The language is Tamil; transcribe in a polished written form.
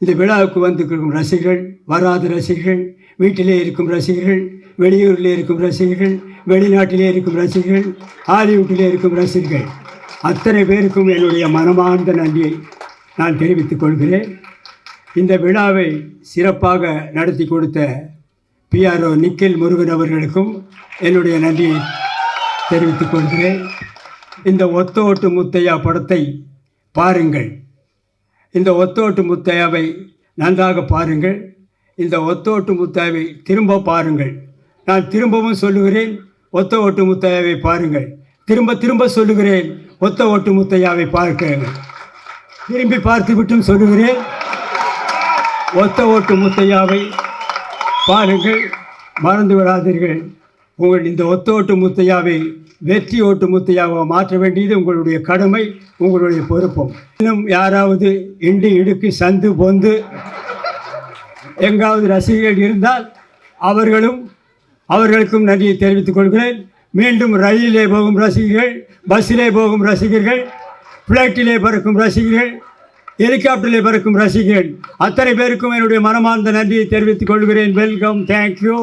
இந்த விழாவுக்கு வந்திருக்கும் ரசிகர்கள், வராத ரசிகர்கள், வீட்டிலே இருக்கும் ரசிகர்கள், வெளியூரில் இருக்கும் ரசிகர்கள், வெளிநாட்டிலே இருக்கும் ரசிகர்கள், ஹாலிவுட்டிலே இருக்கும் ரசிகர்கள், அத்தனை பேருக்கும் என்னுடைய மனமார்ந்த நன்றியை நான் தெரிவித்துக் கொள்கிறேன். இந்த விழாவை சிறப்பாக நடத்தி கொடுத்த PRO நிக்கில் முருகன் அவர்களுக்கும் என்னுடைய நன்றியை தெரிவித்துக் கொள்கிறேன். இந்த ஒத்தோட்டு முத்தையா படத்தை பாருங்கள். இந்த ஒத்தோட்டு முத்தையாவை நன்றாக பாருங்கள். இந்த ஒத்தோட்டு முத்தையாவை திரும்ப பாருங்கள். நான் திரும்பவும் சொல்லுகிறேன், ஒத்த ஓட்டு முத்தையாவை பாருங்கள். திரும்ப திரும்ப சொல்லுகிறேன், ஒத்த ஓட்டு முத்தையாவை பார்க்க திரும்பி பார்த்துவிட்டும் சொல்லுகிறேன், ஒத்த ஓட்டு முத்தையாவை பாருங்கள். மறந்து விடாதீர்கள். உங்கள் இந்த ஒத்த ஓட்டு முத்தையாவை வெற்றி ஓட்டு முத்தையாவை மாற்ற வேண்டியது உங்களுடைய கடமை, உங்களுடைய பொறுப்பும். இன்னும் யாராவது இண்டி இடுக்கு சந்து பொந்து எங்காவது ரசிகர்கள் இருந்தால் அவர்களுக்கும் நன்றியை தெரிவித்துக் கொள்கிறேன். மீண்டும் ரயிலே போகும் ரசிகர்கள், பஸ்ஸிலே போகும் ரசிகர்கள், ஃப்ளைட்டிலே பறக்கும் ரசிகர்கள், ஹெலிகாப்டரிலே பறக்கும் ரசிகர்கள், அத்தனை பேருக்கும் என்னுடைய மனமார்ந்த நன்றியை தெரிவித்துக் கொள்கிறேன். Welcome, thank you.